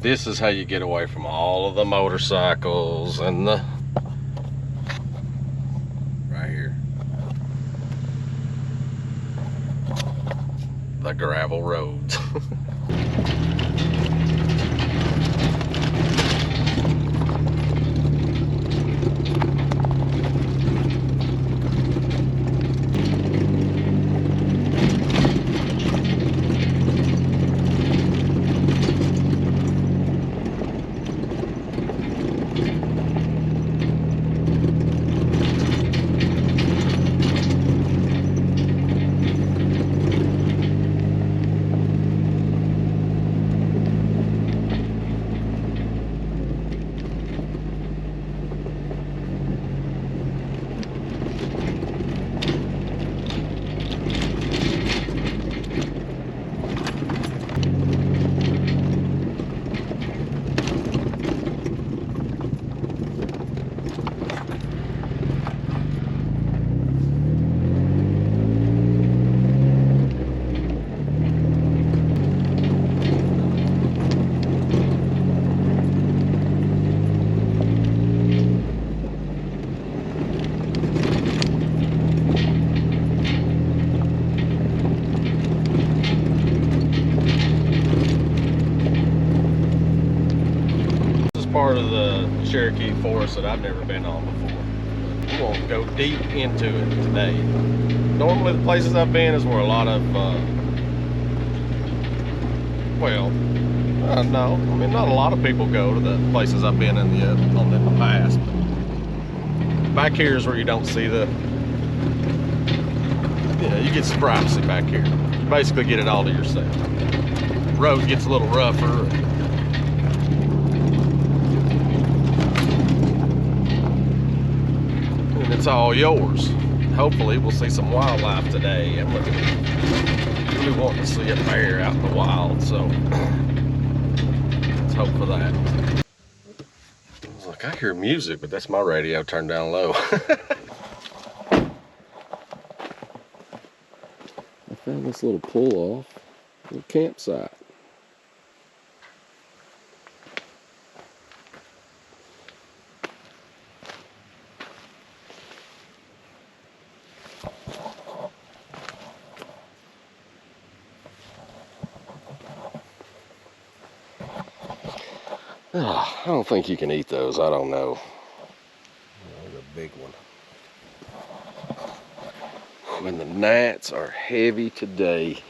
This is how you get away from all of the motorcycles and the right here, the gravel roads. Part of the Cherokee Forest that I've never been on before. We won't go deep into it today. Normally the places I've been is where a lot of, no, I mean not a lot of people go to the places I've been in the past. But back here is where you don't see the, you get some privacy back here. You basically get it all to yourself. The road gets a little rougher. It's all yours. Hopefully we'll see some wildlife today. I'm really wanting to see a bear out in the wild, so let's hope for that. Look, I hear music, but that's my radio turned down low. I found this little pull-off, little campsite. Oh, I don't think you can eat those. I don't know. There's a big one. And the gnats are heavy today.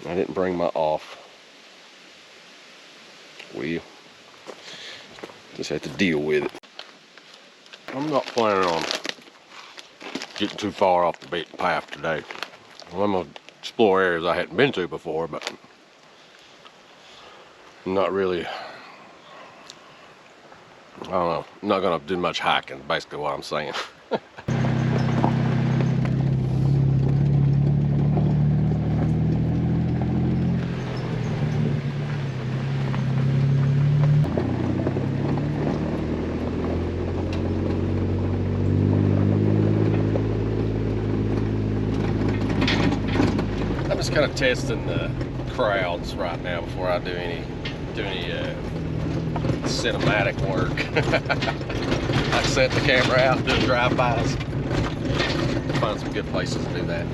I didn't bring my off. Well, just have to deal with it. I'm not planning on getting too far off the beaten path today. Well, I'm gonna explore areas I hadn't been to before, but I'm not really, I don't know, I'm not gonna do much hiking, basically what I'm saying. I'm just kind of testing the crowds right now before I do any cinematic work. I set the camera out and do drive-bys. Find some good places to do that.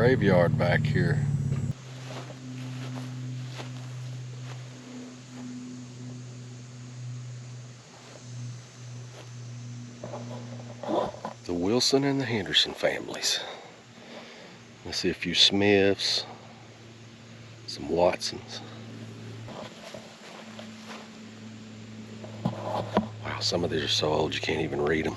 graveyard back here. The Wilson and the Henderson families. I see a few Smiths, some Watsons. Wow, some of these are so old you can't even read them.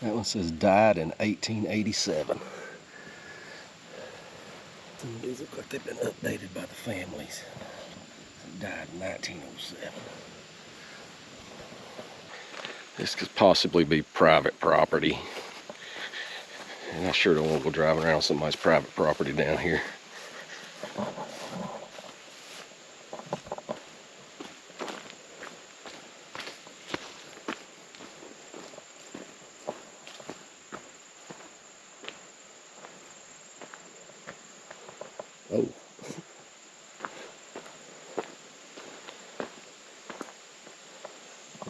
That one says died in 1887. Some of these look like they've been updated by the families. Died in 1907. This could possibly be private property. And I sure don't want to go driving around somebody's private property down here. Oh.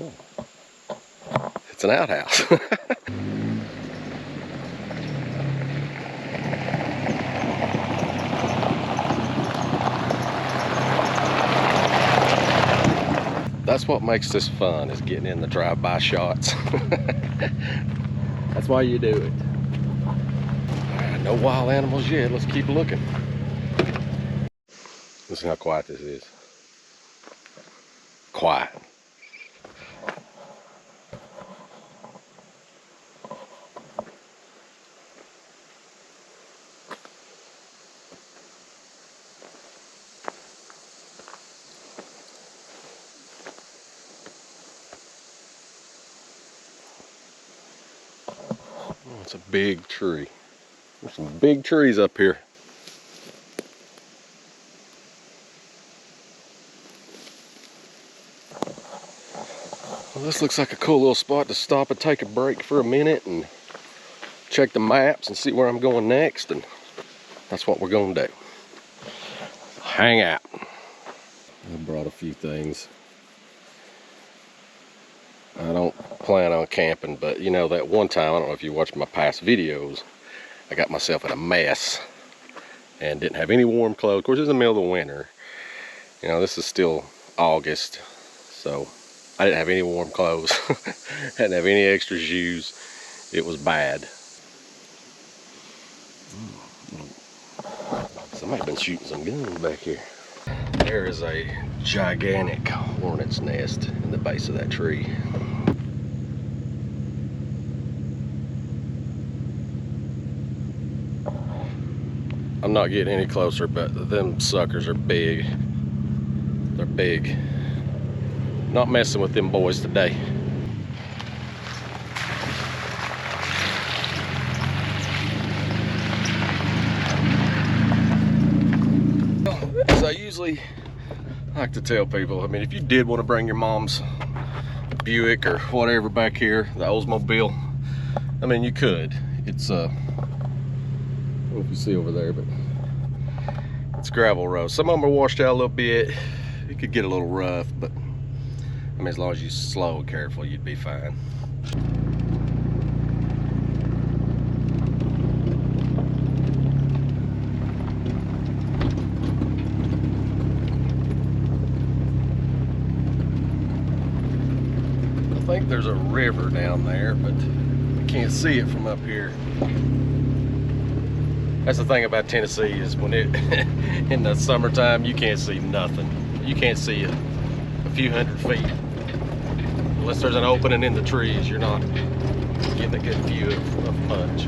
Oh. It's an outhouse. That's what makes this fun, is getting in the drive-by shots. That's why you do it. No wild animals yet. Let's keep looking. Listen how quiet this is. Quiet. Oh, it's a big tree. There's some big trees up here. Well, this looks like a cool little spot to stop and take a break for a minute and check the maps and see where I'm going next, and that's what we're going to do. Hang out. I brought a few things. I don't plan on camping, but you know, that one time, I don't know if you watched my past videos, I got myself in a mess and didn't have any warm clothes. Of course, it's the middle of the winter. You know, this is still August, so I didn't have any warm clothes. Didn't have any extra shoes. It was bad. Somebody's been shooting some guns back here. There is a gigantic hornet's nest in the base of that tree. I'm not getting any closer, but them suckers are big. They're big. Not messing with them boys today. As I usually like to tell people, I mean, if you did want to bring your mom's Buick or whatever back here, the Oldsmobile, I mean, you could. It's I don't know if you see over there, but it's gravel roads. Some of them are washed out a little bit. It could get a little rough, but I mean, as long as you're slow and careful, you'd be fine. I think there's a river down there, but I can't see it from up here. That's the thing about Tennessee, is when it in the summertime, you can't see nothing. You can't see a few hundred feet. Unless there's an opening in the trees, you're not getting a good view of much.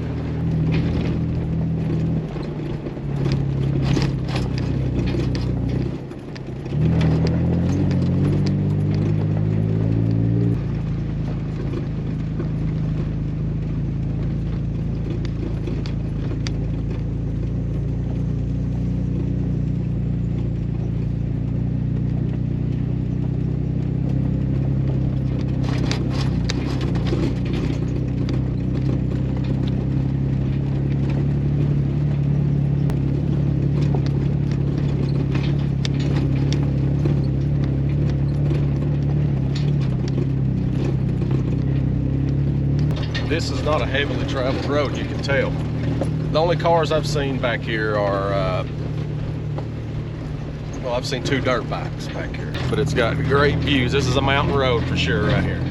this is not a heavily traveled road, you can tell. The only cars I've seen back here are, well, I've seen 2 dirt bikes back here. But it's got great views. This is a mountain road for sure right here.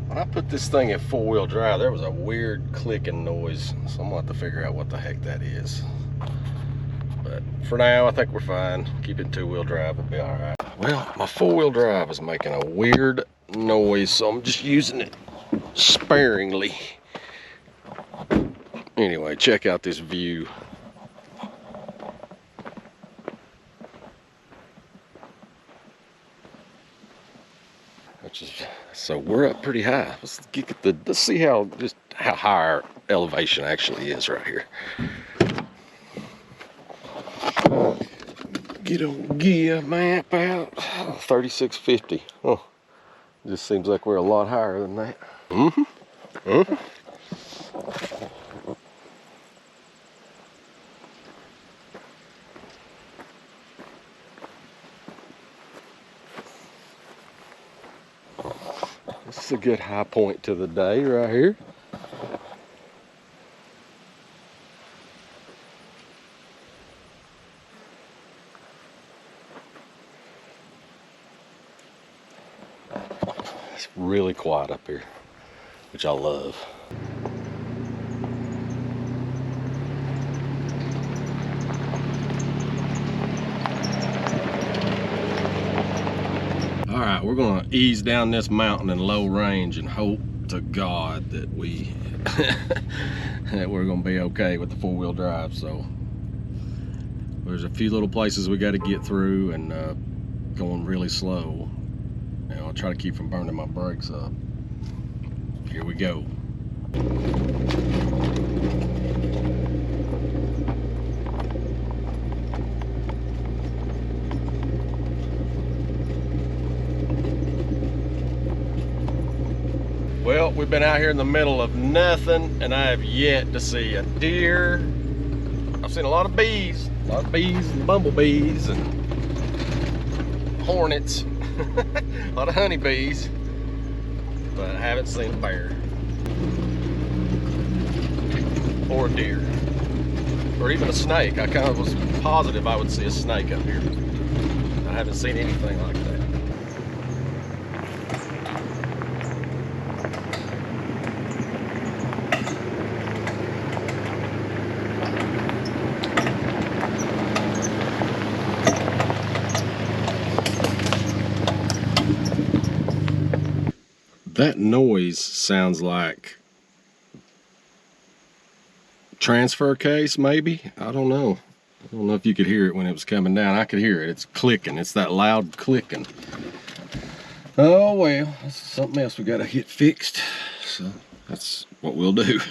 When I put this thing in 4-wheel drive, there was a weird clicking noise, so I'm gonna have to figure out what the heck that is. But for now, I think we're fine. Keep it in 2-wheel drive, it'll be all right. Well, my 4-wheel drive is making a weird noise, so I'm just using it sparingly. Anyway, check out this view. So we're up pretty high. Let's see how high our elevation actually is right here. Get a gear map out. 3650. Oh, just seems like we're a lot higher than that. This is a good high point to the day right here. It's really quiet up here, which I love. All right, we're gonna ease down this mountain in low range and hope to God that that we're gonna be okay with the 4-wheel drive. So there's a few little places we got to get through, and going really slow. And I'll try to keep from burning my brakes up. Here we go. Well, we've been out here in the middle of nothing, and I have yet to see a deer. I've seen a lot of bees and bumblebees and hornets, a lot of honeybees, but I haven't seen a bear or a deer or even a snake. I kind of was positive I would see a snake up here. I haven't seen anything like that. That noise sounds like transfer case, maybe. I don't know. I don't know if you could hear it when it was coming down. I could hear it. It's clicking. It's that loud clicking. Oh well, that's something else we gotta get fixed. So that's what we'll do.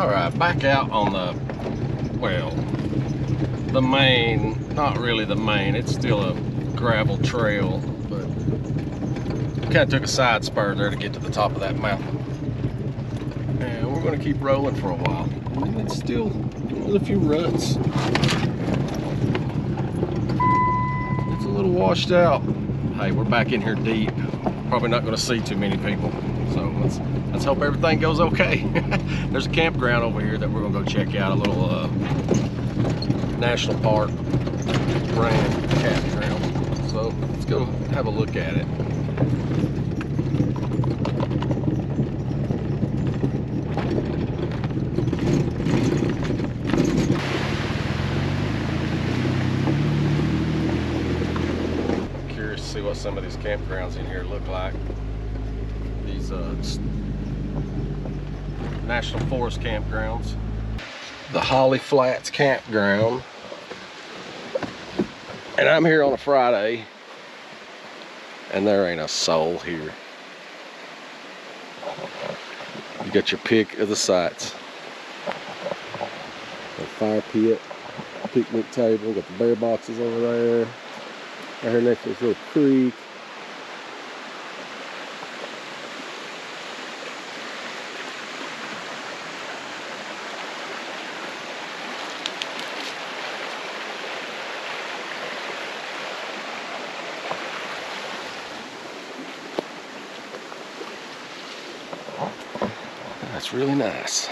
All right, back out on the, well, the main, not really the main, it's still a gravel trail, but kind of took a side spur there to get to the top of that mountain. And we're gonna keep rolling for a while. I mean, it's still a few ruts. It's a little washed out. Hey, we're back in here deep. Probably not gonna see too many people. So let's hope everything goes okay. There's a campground over here that we're gonna go check out, a little national park brand campground. So let's go have a look at it. Curious to see what some of these campgrounds in here look like. These National Forest campgrounds. The Holly Flats campground. And I'm here on a Friday, and there ain't a soul here. You got your pick of the sites. A fire pit, picnic table, got the bear boxes over there. Right here next to this little creek. That's really nice.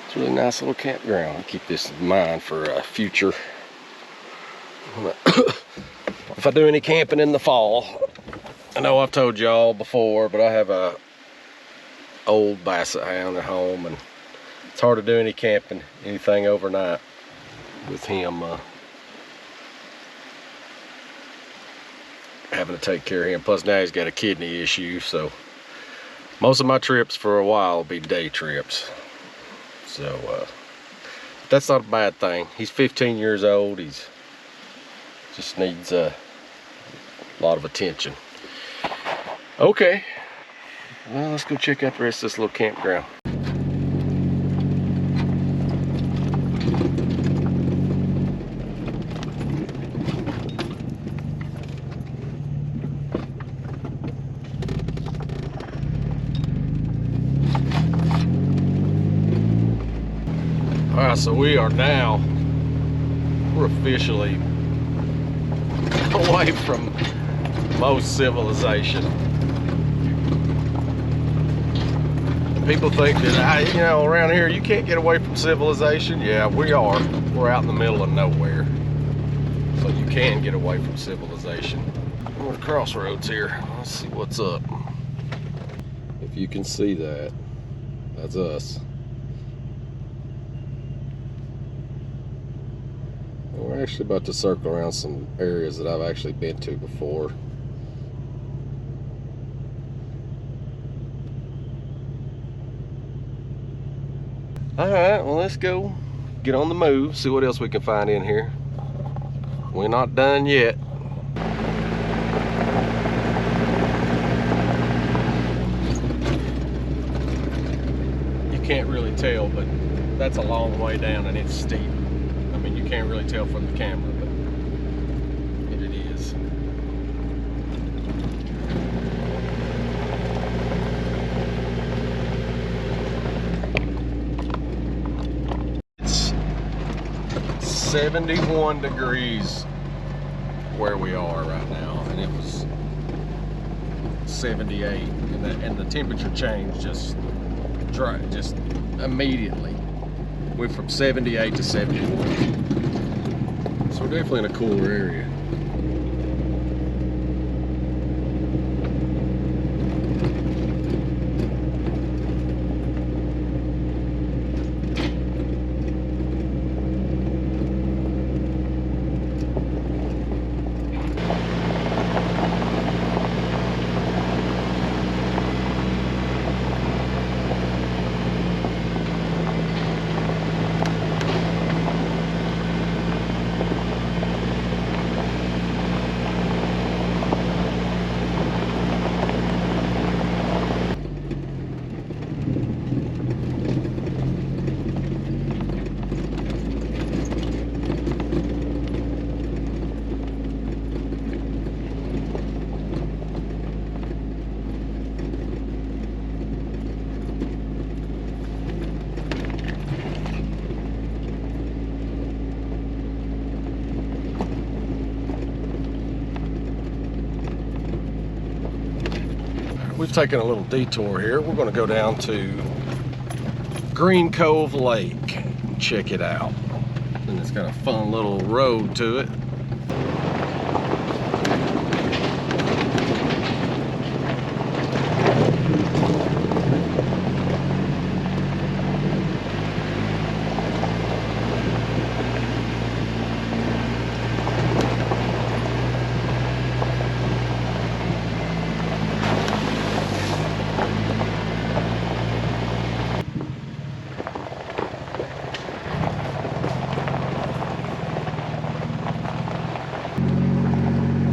It's a really nice little campground. I'll keep this in mind for future. If I do any camping in the fall, I know I've told y'all before, but I have a old basset hound at home, and it's hard to do any camping, anything overnight with him having to take care of him. Plus now he's got a kidney issue, so most of my trips for a while will be day trips. So that's not a bad thing. He's 15 years old. He's just needs a lot of attention. Okay, well, let's go check out the rest of this little campground. Alright, so we're officially away from most civilization. People think that, you know, around here you can't get away from civilization. Yeah, we are. We're out in the middle of nowhere. So you can get away from civilization. We're at crossroads here. Let's see what's up. If you can see that, that's us. We're actually about to circle around some areas that I've actually been to before. Alright, well, let's go get on the move, see what else we can find in here. We're not done yet. You can't really tell, but that's a long way down and it's steep. I mean, you can't really tell from the camera, but it is. It's 71 degrees where we are right now, and it was 78, and the temperature changed just immediately. Went from 78 to 71. So we're definitely in a cooler area. we've taken a little detour here. We're going to go down to Green Cove Lake and check it out. And it's got a fun little road to it.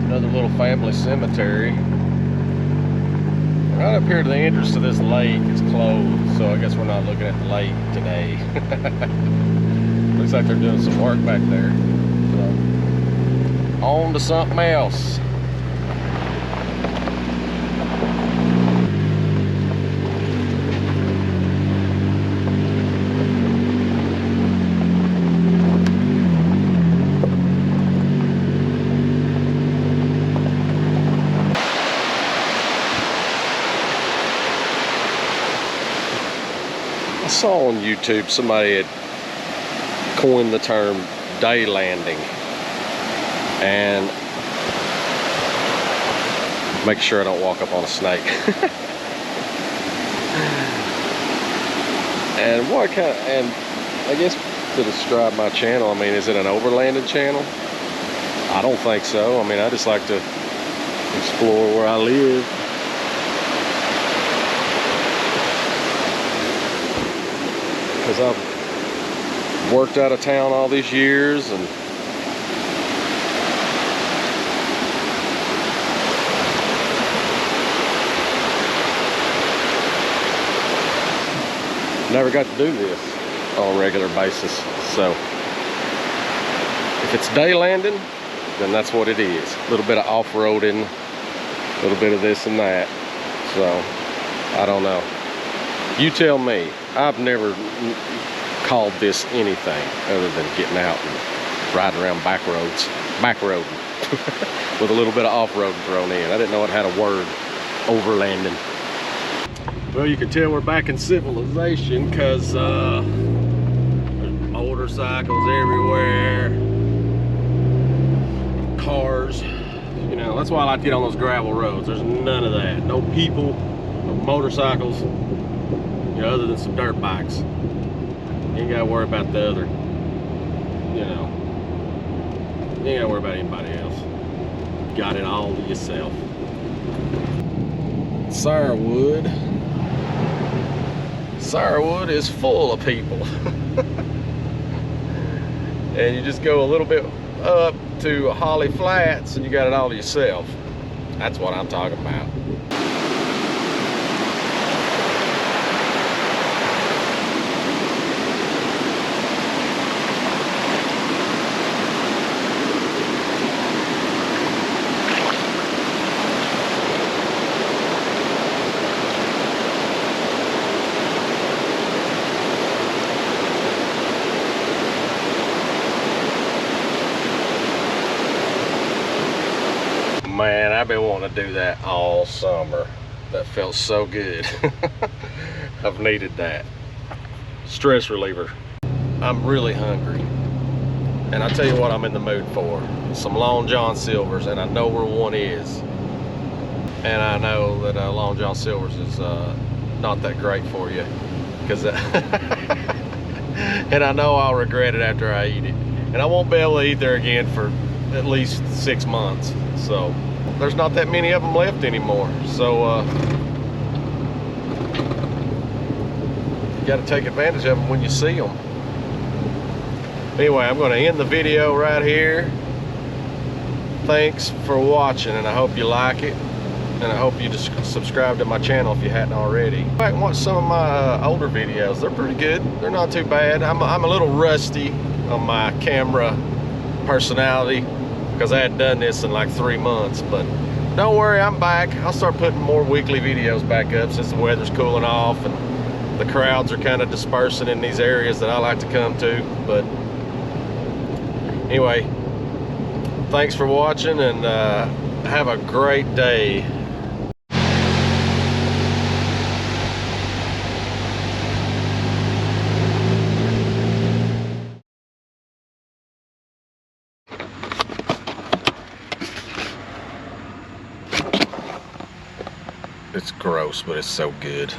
Another little family cemetery. Right up here to the entrance to this lake is closed, so I guess we're not looking at the lake today. Looks like they're doing some work back there. So, on to something else. I saw on YouTube somebody had coined the term day landing, and make sure I don't walk up on a snake. And what kind of, and I guess to describe my channel, I mean, is it an overlanded channel? I don't think so. I mean, I just like to explore where I live. Because I've worked out of town all these years, and never got to do this on a regular basis. So if it's day landing, then that's what it is. A little bit of off-roading, a little bit of this and that. So I don't know. You tell me. I've never called this anything other than getting out and riding around back roading with a little bit of off-roading thrown in. I didn't know it had a word, overlanding. Well, you can tell we're back in civilization because there's motorcycles everywhere, cars. You know, that's why I like to get on those gravel roads. There's none of that. No people, no motorcycles. You know, other than some dirt bikes. You ain't gotta worry about the other, you know, you ain't gotta worry about anybody else. You got it all to yourself. Sourwood is full of people. And you just go a little bit up to Holly Flats and you got it all to yourself. That's what I'm talking about. Man, I've been wanting to do that all summer. That felt so good. I've needed that. Stress reliever. I'm really hungry. And I tell you what I'm in the mood for. Some Long John Silvers, and I know where one is. And I know that Long John Silvers is not that great for you. Because and I know I'll regret it after I eat it. And I won't be able to eat there again for at least 6 months. So there's not that many of them left anymore. So you got to take advantage of them when you see them. Anyway, I'm going to end the video right here. Thanks for watching, and I hope you like it. And I hope you just subscribe to my channel if you hadn't already. Go back and watch some of my older videos. They're pretty good. They're not too bad. I'm a little rusty on my camera personality, because I hadn't done this in like 3 months, but don't worry, I'm back. I'll start putting more weekly videos back up since the weather's cooling off and the crowds are kind of dispersing in these areas that I like to come to. But anyway, thanks for watching, and have a great day. It's gross, but it's so good.